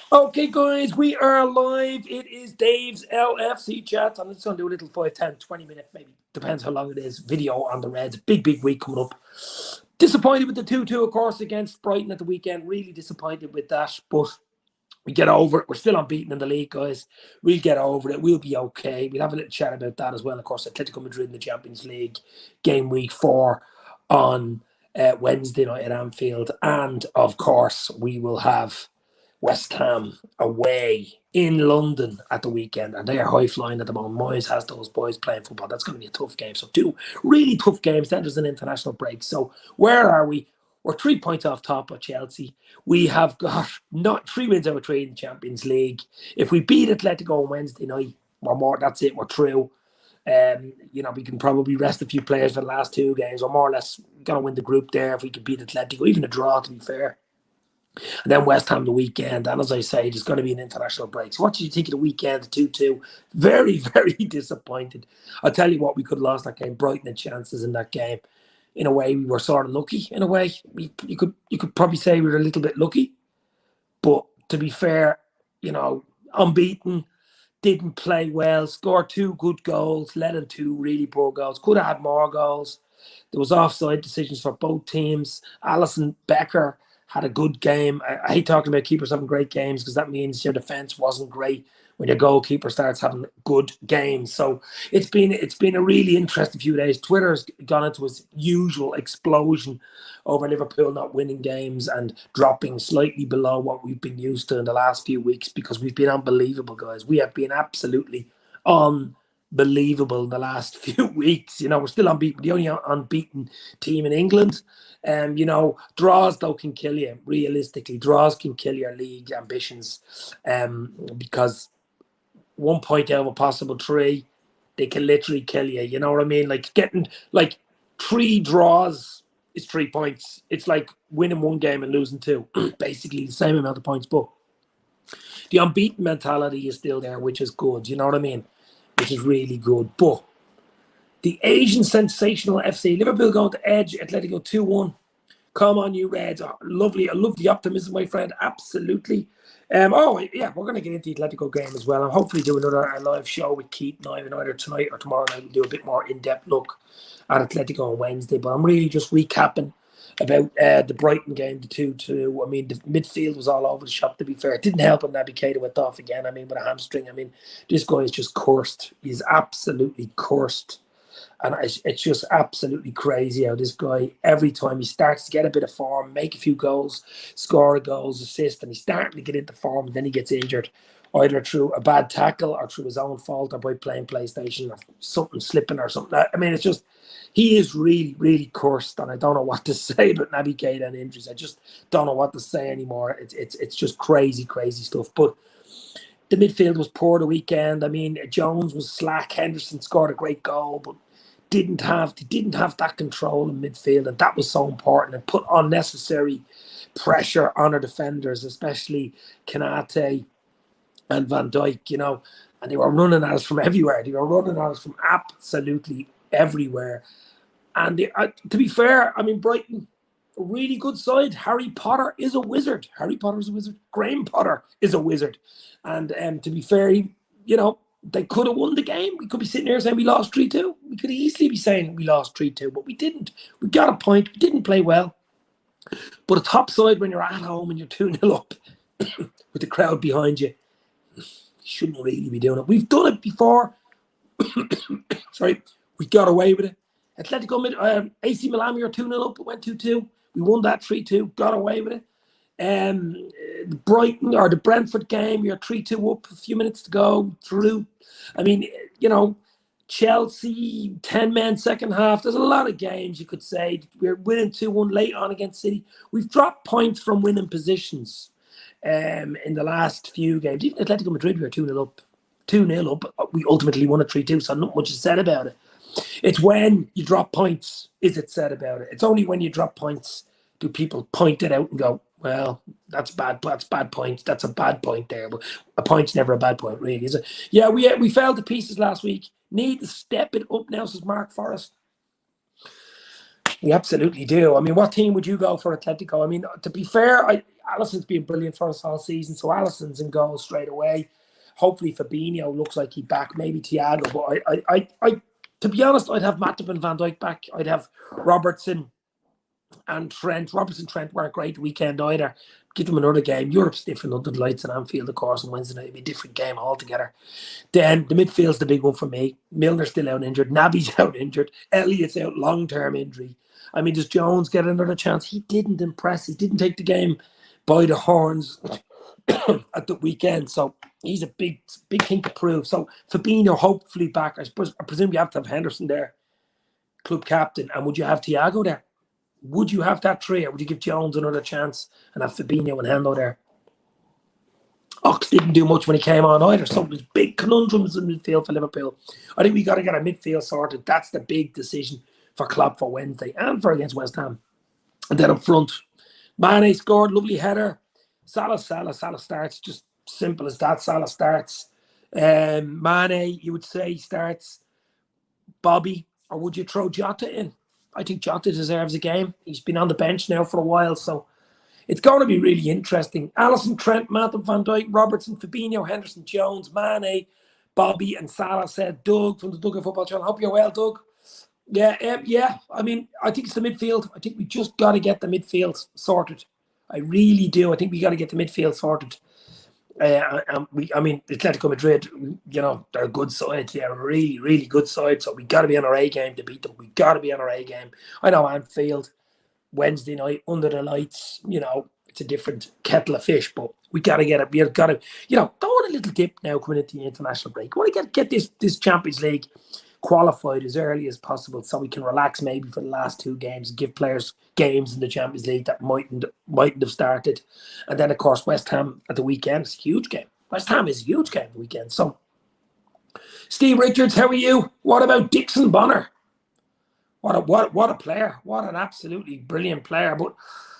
Okay, guys, we are live. It is Dave's LFC chat. I'm just going to do a little 5, 10, 20 minute, maybe, depends how long it is, video on the Reds. Big week coming up. Disappointed with the 2-2, of course, against Brighton at the weekend. Really disappointed with that, but we get over it. We're still unbeaten in the league, guys. We'll get over it. We'll be okay. We'll have a little chat about that as well. Of course, Atletico Madrid in the Champions League, game week 4 on Wednesday night at Anfield. And, of course, we will have West Ham away in London at the weekend, and they are high flying at the moment. Moyes has those boys playing football. That's going to be a tough game. So, two really tough games. Then there's an international break. So, where are we? We're 3 points off top of Chelsea. We have got not 3 wins out of 3 in the Champions League. If we beat Atletico on Wednesday night, we're more. That's it. We're through. We can probably rest a few players for the last 2 games. We're more or less going to win the group there if we can beat Atletico, even a draw, to be fair. And then West Ham the weekend. And as I say, there's going to be an international break. So what did you think of the weekend, the 2-2? Very, very disappointed. I'll tell you what, we could have lost that game. Brighton had chances in that game. In a way, we were sort of lucky. In a way, you could probably say we were a little bit lucky. But to be fair, unbeaten, didn't play well, scored 2 good goals, let in 2 really poor goals. Could have had more goals. There was offside decisions for both teams. Alisson Becker had a good game. I hate talking about keepers having great games because that means your defense wasn't great when your goalkeeper starts having good games. So it's been a really interesting few days. Twitter's gone into its usual explosion over Liverpool not winning games and dropping slightly below what we've been used to in the last few weeks because we've been unbelievable, guys. We have been absolutely unbelievable in the last few weeks. We're still unbeaten, the only unbeaten team in England. Draws though can kill you. Realistically, draws can kill your league ambitions, because 1 point out of a possible 3, they can literally kill you. You know what I mean? Like getting 3 draws is 3 points. It's like winning 1 game and losing 2. Basically the same amount of points, but the unbeaten mentality is still there, which is good. You know what I mean? Which is really good. But the Asian sensational FC Liverpool going to edge Atletico 2-1. Come on, you Reds. Oh, lovely. I love the optimism, my friend. Absolutely. We're going to get into the Atletico game as well. And hopefully do another live show with Keith and Ivan either tonight or tomorrow night. We'll do a bit more in-depth look at Atletico on Wednesday. But I'm really just recapping about the Brighton game, the 2-2. I mean, the midfield was all over the shop, to be fair. It didn't help him Naby Keita went off again. I mean, with a hamstring. I mean, this guy is just cursed. He's absolutely cursed. And it's just absolutely crazy how this guy, every time he starts to get a bit of form, make a few goals, score goals, assist, and he's starting to get into form, and then he gets injured, either through a bad tackle or through his own fault or by playing PlayStation or something slipping or something. I mean, it's just, he is really, really cursed, and I don't know what to say about Naby Keita and injuries. I just don't know what to say anymore. It's just crazy, crazy stuff. But the midfield was poor the weekend. I mean, Jones was slack. Henderson scored a great goal, but didn't have that control in midfield, and that was so important, and put unnecessary pressure on our defenders, especially Kanate and Van Dijk, and they were running at us from everywhere. They were running at us from absolutely everywhere. And to be fair, I mean, Brighton, a really good side. Harry Potter is a wizard. Graham Potter is a wizard. And to be fair, they could have won the game. We could be sitting here saying we lost 3-2. We could easily be saying we lost 3-2, but we didn't. We got a point. We didn't play well. But a top side when you're at home and you're 2-0 up with the crowd behind you, you shouldn't really be doing it. We've done it before. Sorry, we got away with it. Atletico, AC Milan, we were 2-0 up, it went 2-2. We won that 3-2, got away with it. Brighton or the Brentford game, you're 3-2 up, a few minutes to go, through. I mean, Chelsea, 10 men second half. There's a lot of games you could say. We're winning 2-1 late on against City. We've dropped points from winning positions in the last few games. Even Atletico Madrid, we were 2-0 up. 2-0 up. We ultimately won at 3-2, so not much is said about it. It's when you drop points, is it said about it? It's only when you drop points do people point it out and go, well, that's bad. That's bad point. That's a bad point there. But a point's never a bad point, really, is it? Yeah, we fell to pieces last week. Need to step it up now, says Mark Forrest. We absolutely do. I mean, what team would you go for Atletico? I mean, to be fair, Alisson's been brilliant for us all season, so Alisson's in goal straight away. Hopefully, Fabinho looks like he's back. Maybe Thiago, but to be honest, I'd have Matip and Van Dijk back. I'd have Robertson and Trent. Robertson and Trent weren't great the weekend either. Give them another game. Europe's different under the lights in Anfield, of course, on Wednesday night. It'll be a different game altogether. Then the midfield's the big one for me. Milner's still out injured. Naby's out injured. Elliott's out long-term injury. I mean, does Jones get another chance? He didn't impress. He didn't take the game by the horns at the weekend. So he's a big thing to prove. So Fabinho hopefully back. I presume you have to have Henderson there, club captain. And would you have Thiago there? Would you have that three, or would you give Jones another chance and have Fabinho and Hendo there? Ox didn't do much when he came on either, so there's big conundrums in midfield for Liverpool. I think we got to get our midfield sorted. That's the big decision for Klopp for Wednesday and for against West Ham. And then up front, Mane scored, lovely header. Salah starts, just simple as that. Salah starts. Mane, you would say, starts. Bobby, or would you throw Jota in? I think Jota deserves a game. He's been on the bench now for a while, so it's going to be really interesting. Alisson, Trent, Matip, Van Dijk, Robertson, Fabinho, Henderson, Jones, Mane, Bobby, and Salah, said Doug from the Doug Football Channel. Hope you're well, Doug. Yeah. I mean, I think it's the midfield. I think we just got to get the midfield sorted. I really do. I think we got to get the midfield sorted. Atletico Madrid, they're a good side. They're a really, really good side. So we got to be on our A game to beat them. We got to be on our A game. I know Anfield, Wednesday night under the lights, it's a different kettle of fish, but we got to get it. We've got to, don't want a little dip now coming into the international break. We want to get this Champions League qualified as early as possible so we can relax maybe for the last two games and give players games in the Champions League that mightn't have started. And then, of course, West Ham at the weekend is a huge game. West Ham is a huge game the weekend. So, Steve Richards, how are you? What about Dixon Bonner? What a player. What an absolutely brilliant player. But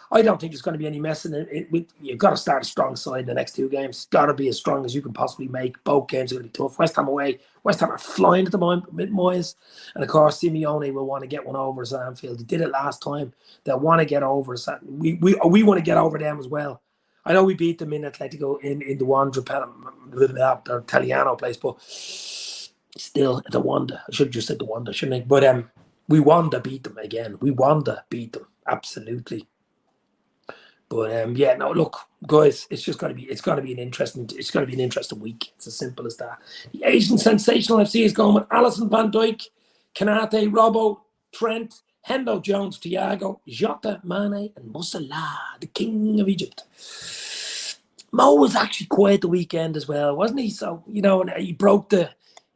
I don't think there's going to be any messing it. You've got to start a strong side in the next two games. Got to be as strong as you can possibly make. Both games are going to be tough. West Ham away. West Ham are flying at the moment, Moyes. And of course, Simeone will want to get one over us at Anfield. He did it last time. They'll want to get over us. We want to get over them as well. I know we beat them in Atletico in the Wanda, the Italiano place, but still the Wanda. I should have just said the Wanda, shouldn't I? But we want to beat them again. We want to beat them. Absolutely. But look, guys, it's going to be an interesting week. It's as simple as that. The Asian sensational FC is going with Alisson, Van Dijk, Kanate, Robbo, Trent, Hendo, Jones, Thiago, Jota, Mane, and Musala, the king of Egypt. Mo was actually quiet the weekend as well, wasn't he? So and he broke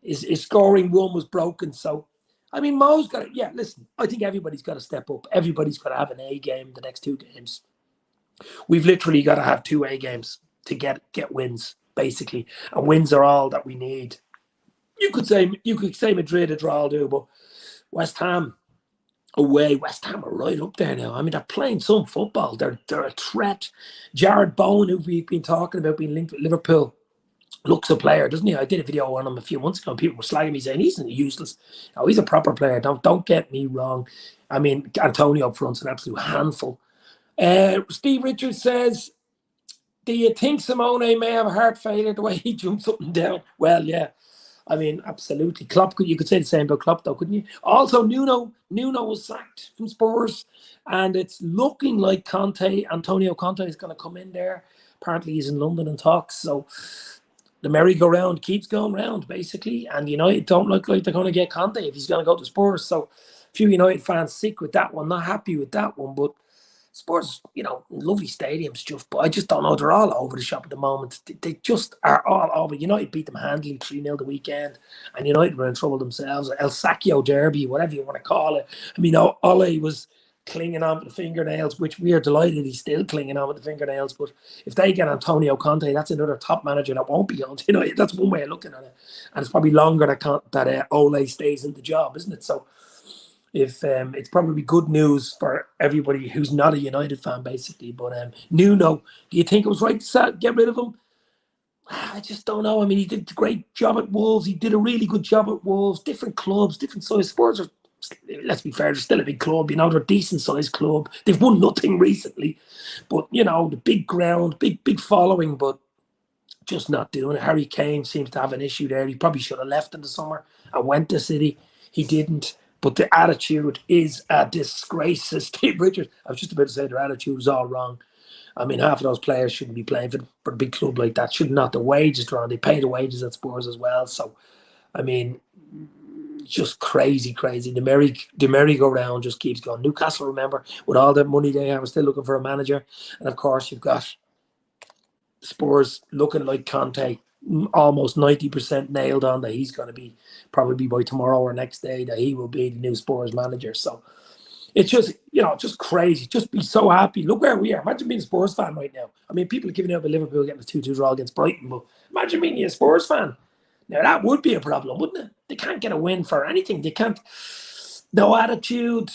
his scoring run was broken. So I mean, Mo's got to. Listen, I think everybody's got to step up. Everybody's got to have an A game the next two games. We've literally got to have two A games to get wins, basically. And wins are all that we need. You could say Madrid a draw will do, but West Ham away. West Ham are right up there now. I mean, they're playing some football. They're a threat. Jared Bowen, who we've been talking about being linked with Liverpool, looks a player, doesn't he? I did a video on him a few months ago and people were slagging me saying he's useless. No, he's a proper player. Don't get me wrong. I mean, Antonio up front's an absolute handful. Steve Richards says, do you think Simone may have a heart failure the way he jumps up and down? Well, yeah. I mean, absolutely. Klopp, you could say the same about Klopp, though, couldn't you? Also, Nuno was sacked from Spurs, and it's looking like Antonio Conte is going to come in there. Apparently, he's in London and talks. So the merry-go-round keeps going round, basically. And United don't look like they're going to get Conte if he's going to go to Spurs. So a few United fans sick with that one, not happy with that one, but Spurs, lovely stadium stuff, but I just don't know. They're all over the shop at the moment. They just are all over. United beat them handily 3-0 the weekend, and United were in trouble themselves. El Sacchio Derby, whatever you want to call it. I mean, Ole was clinging on with the fingernails, which we are delighted he's still clinging on with the fingernails. But if they get Antonio Conte, that's another top manager that won't be going to. That's one way of looking at it. And it's probably longer that Ole stays in the job, isn't it? So if it's probably good news for everybody who's not a United fan, basically. But Nuno, do you think it was right to get rid of him? I just don't know. I mean, he did a great job at Wolves. He did a really good job at Wolves. Different clubs, different size. Spurs are let's be fair, they're still a big club. They're a decent sized club. They've won nothing recently, but the big ground, big following, but just not doing it. Harry Kane seems to have an issue there. He probably should have left in the summer and went to City. He didn't. But the attitude is a disgrace. Steve Richards, I was just about to say their attitude was all wrong. I mean, half of those players shouldn't be playing for a big club like that. Should not. The wages are on. They pay the wages at Spurs as well. So, I mean, just crazy. The merry-go-round just keeps going. Newcastle, remember, with all the money they have, are still looking for a manager. And, of course, you've got Spurs looking like Conte, almost 90% nailed on that he's going to be, probably by tomorrow or next day, that he will be the new Spurs manager. So it's just, just crazy. Just be so happy. Look where we are. Imagine being a Spurs fan right now. I mean, people are giving out with Liverpool getting a 2-2 draw against Brighton, but imagine being a Spurs fan. Now, that would be a problem, wouldn't it? They can't get a win for anything. They can't. No attitude,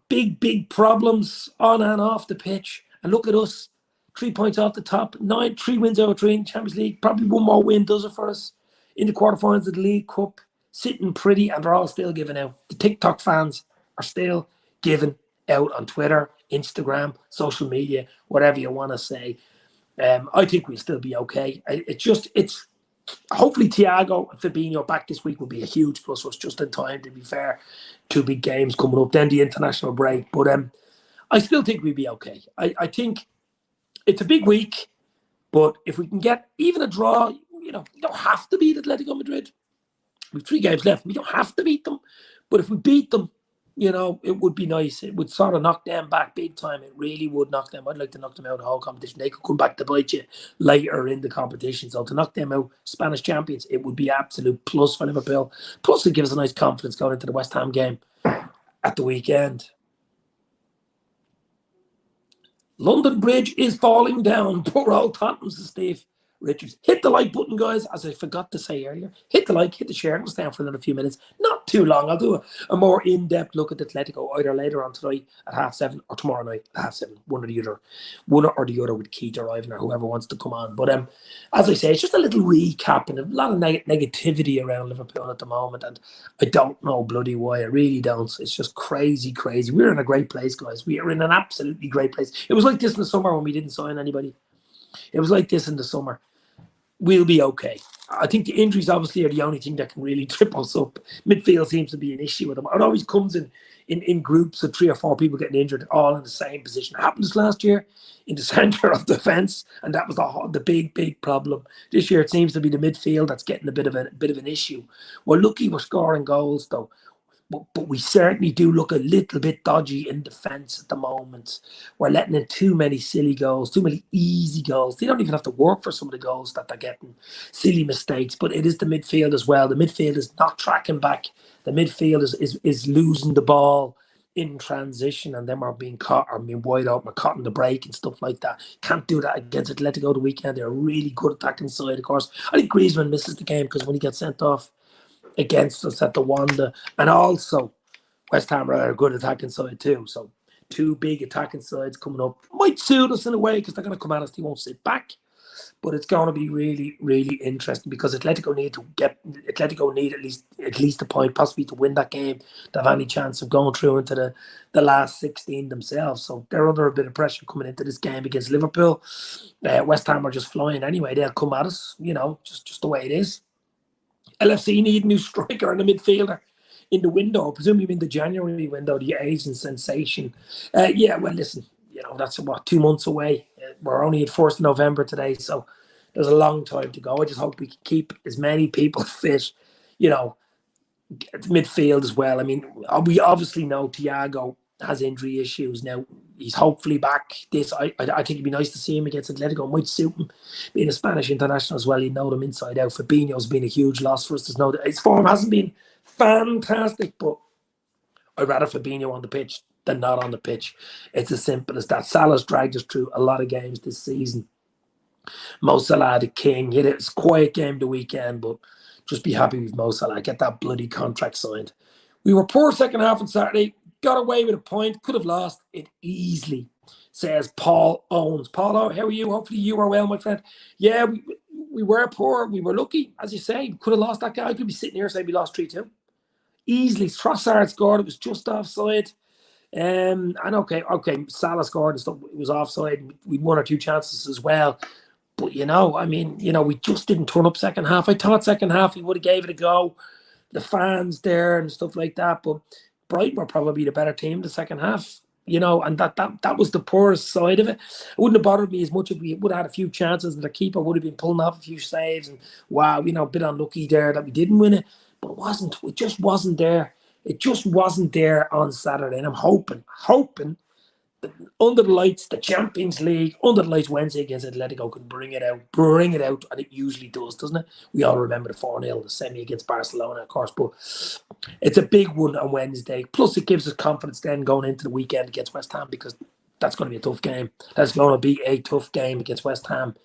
big problems on and off the pitch. And look at us. 3 points off the top, 3 wins over 3 in Champions League. Probably one more win does it for us. In the quarterfinals of the League Cup, sitting pretty, and they're all still giving out. The TikTok fans are still giving out on Twitter, Instagram, social media, whatever you want to say. I think we'll still be okay. It's hopefully Thiago and Fabinho back this week will be a huge plus for us, just in time, to be fair. 2 big games coming up, then the international break. But I still think we'll be okay. I think it's a big week, but if we can get even a draw, you don't have to beat Atletico Madrid. We've 3 games left. We don't have to beat them. But if we beat them, it would be nice. It would sort of knock them back big time. It really would knock them. I'd like to knock them out of the whole competition. They could come back to bite you later in the competition. So to knock them out, Spanish champions, it would be absolute plus for Liverpool. Plus, it gives us a nice confidence going into the West Ham game at the weekend. London Bridge is falling down. Poor old Tottenham, says Steve Richards. Hit the like button, guys, as I forgot to say earlier. Hit the like, hit the share. We'll stay on for another few minutes. Not too long. I'll do a more in-depth look at Atletico either later on tonight at 7:30 or tomorrow night at 7:30. One or the other with Keith arriving or whoever wants to come on. But as I say, it's just a little recap and a lot of negativity around Liverpool at the moment. And I don't know bloody why. I really don't. It's just crazy. We're in a great place, guys. We are in an absolutely great place. It was like this in the summer when we didn't sign anybody. It was like this in the summer. We'll be okay. I think the injuries obviously are the only thing that can really trip us up. Midfield seems to be an issue with them. It always comes in groups of 3 or 4 people getting injured, all in the same position. It happened this last year in the centre of defence, and that was the big problem. This year it seems to be the midfield that's getting a bit of an issue. We're lucky we're scoring goals though. But we certainly do look a little bit dodgy in defence at the moment. We're letting in too many silly goals, too many easy goals. They don't even have to work for some of the goals that they're getting. Silly mistakes, but it is the midfield as well. The midfield is not tracking back. The midfield is losing the ball in transition, and then we're being caught or being wide open. We're caught in the break and stuff like that. Can't do that against Atletico the weekend. They're a really good attacking side, of course. I think Griezmann misses the game because when he gets sent off against us at the Wanda, and also West Ham are a good attacking side too. So 2 big attacking sides coming up might suit us in a way because they're going to come at us. They won't sit back, but it's going to be really interesting because Atletico need at least a point, possibly to win that game to have any chance of going through into the last 16 themselves. So they're under a bit of pressure coming into this game against Liverpool. West Ham are just flying anyway. They'll come at us, just the way it is. LFC need a new striker and a midfielder in the window, presumably in the January window, the Asian sensation. Well, listen, that's 2 months away. We're only at 1st of November today, so there's a long time to go. I just hope we can keep as many people fit, midfield as well. I mean, we obviously know Thiago has injury issues now. He's hopefully back. I think it'd be nice to see him against Atletico. It might suit him being a Spanish international as well. You know them inside out. Fabinho's been a huge loss for us. His form hasn't been fantastic, but I'd rather Fabinho on the pitch than not on the pitch. It's as simple as that. Salah's dragged us through a lot of games this season. Mo Salah, the king, hit it. It's a quiet game the weekend, but just be happy with Mo Salah. Get that bloody contract signed. We were poor second half on Saturday. Got away with a point. Could have lost it easily, says Paul Owens. Paul, how are you? Hopefully you are well, my friend. Yeah, we were poor. We were lucky. As you say, could have lost that guy. I could be sitting here saying we lost 3-2. easily. Trossard scored. It was just offside. And okay, Salah scored and stuff. It was offside. We had one or two chances as well. But I mean, we just didn't turn up second half. I thought second half he would have gave it a go. The fans there and stuff like that. But Brighton were probably the better team the second half. And that was the poorest side of it. It wouldn't have bothered me as much if we would have had a few chances and the keeper would have been pulling off a few saves and wow, a bit unlucky there that we didn't win it. But it wasn't. It just wasn't there. It just wasn't there on Saturday. And I'm hoping under the lights, the Champions League, under the lights Wednesday against Atletico can bring it out, and it usually does, doesn't it? We all remember the 4-0, the semi against Barcelona, of course, but it's a big one on Wednesday. Plus, it gives us confidence then going into the weekend against West Ham, because that's going to be a tough game. That's going to be a tough game against West Ham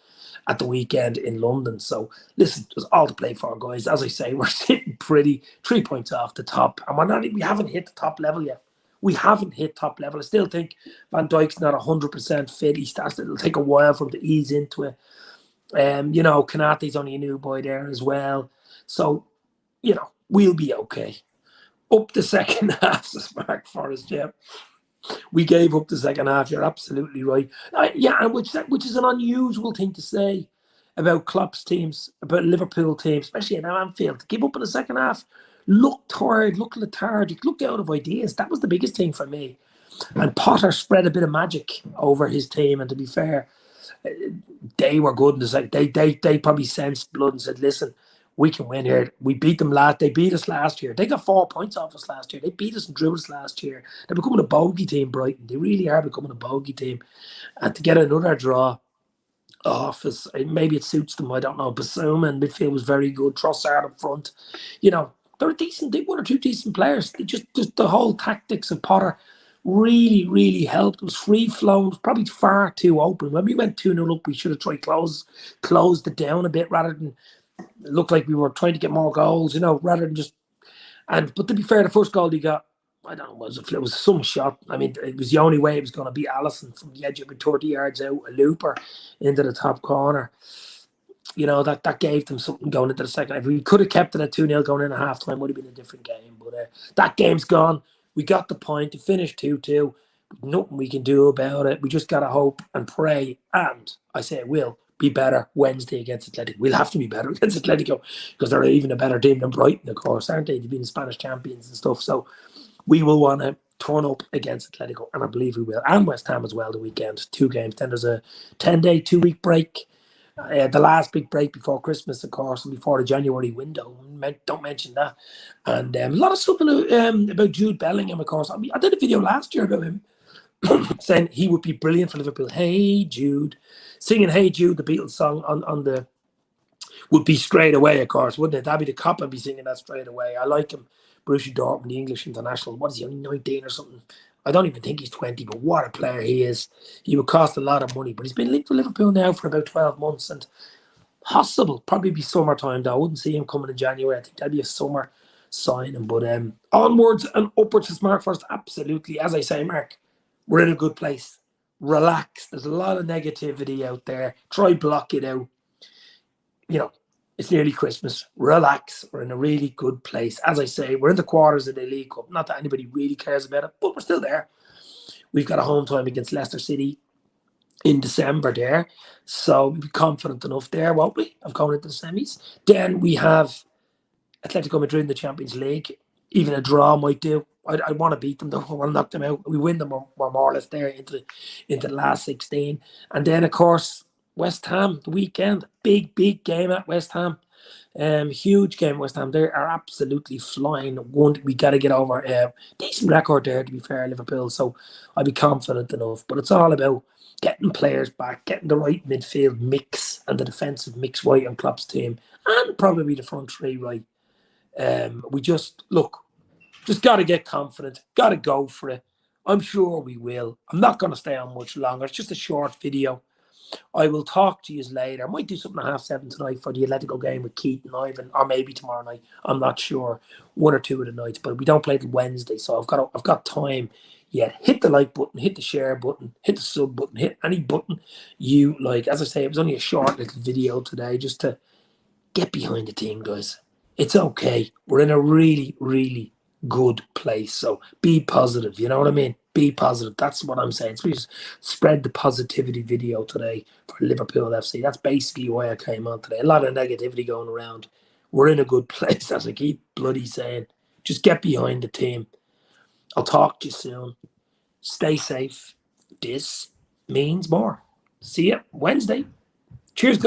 at the weekend in London. So, listen, there's all to play for, guys. As I say, we're sitting pretty 3 points off the top, and we haven't hit the top level yet. We haven't hit top level. I still think Van Dijk's not 100% fit. It'll take a while for him to ease into it. Kanate's only a new boy there as well. So, we'll be okay. Up the second half, the Spark Forest, yeah. We gave up the second half. You're absolutely right. And which is an unusual thing to say about Klopp's teams, about Liverpool teams, especially in Anfield. To give up in the second half, look tired, look lethargic, look out of ideas. That was the biggest thing for me. And Potter spread a bit of magic over his team. And to be fair, they were good in the second. They probably sensed blood and said, listen, we can win here. We beat them They beat us last year. They got 4 points off us last year. They beat us and drew us last year. They're becoming a bogey team, Brighton. They really are becoming a bogey team. And to get another draw off us, maybe it suits them. I don't know. Basuma in midfield was very good. Trossard up front. They're decent. They one or two decent players. They just the whole tactics of Potter really, really helped. It was free flowing. It was probably far too open. When we went 2-0 up, we should have tried closed it down a bit rather than look like we were trying to get more goals. Rather than just. But to be fair, the first goal he got, I don't know, it was some shot. I mean, it was the only way it was going to be Alisson from the edge of it, 30 yards out, a looper into the top corner. That gave them something going into the second. If we could have kept it at 2-0 going in at half-time, it would have been a different game. But that game's gone. We got the point. It finished 2-2. Nothing we can do about it. We just got to hope and pray. And I say it will be better Wednesday against Atletico. We'll have to be better against Atletico because they're even a better team than Brighton, of course, aren't they? They've been Spanish champions and stuff. So we will want to turn up against Atletico, and I believe we will. And West Ham as well the weekend. 2 games. Then there's a 10-day, 2-week break. The last big break before Christmas, of course, and before the January window. Don't mention that. And a lot of stuff about Jude Bellingham, of course. I mean, I did a video last year about him saying he would be brilliant for Liverpool. Hey Jude, singing "Hey Jude," the Beatles song on the would be straight away, of course, wouldn't it? That'd be the cop. I'd be singing that straight away. I like him, Borussia Dortmund, the English international. What is he, only 19 or something? I don't even think he's 20, but what a player he is. He would cost a lot of money, but he's been linked to Liverpool now for about 12 months and possible, probably be summertime though. I wouldn't see him coming in January. I think that'd be a summer signing. But onwards and upwards to Smart First, absolutely. As I say, Mark, we're in a good place. Relax. There's a lot of negativity out there. Try block it out. It's nearly Christmas. Relax. We're in a really good place. As I say, we're in the quarters of the League Cup. Not that anybody really cares about it, but we're still there. We've got a home time against Leicester City in December there. So we'll be confident enough there, won't we, of going into the semis. Then we have Atletico Madrid in the Champions League. Even a draw might do. I want to beat them, though. I want to knock them out. We win them, we're more or less there into the last 16. And then, of course, West Ham, the weekend. Big game at West Ham. Huge game at West Ham. They are absolutely flying. We got to get over. Decent record there, to be fair, Liverpool. So I'd be confident enough. But it's all about getting players back, getting the right midfield mix and the defensive mix right on Klopp's team. And probably the front three right. We just got to get confident. Got to go for it. I'm sure we will. I'm not going to stay on much longer. It's just a short video. I will talk to you later. I might do something at 7:30 tonight for the Atletico game with Keith and Ivan, or maybe tomorrow night. I'm not sure. 1 or 2 of the nights, but we don't play till Wednesday, so I've got time yet. Hit the like button, hit the share button, hit the sub button, hit any button you like. As I say, it was only a short little video today just to get behind the team, guys. It's okay. We're in a really, really good place. So be positive. You know what I mean? Be positive. That's what I'm saying. So we just spread the positivity video today for Liverpool FC. That's basically why I came on today. A lot of negativity going around. We're in a good place, as I keep bloody saying. Just get behind the team. I'll talk to you soon. Stay safe. This means more. See you Wednesday. Cheers, guys.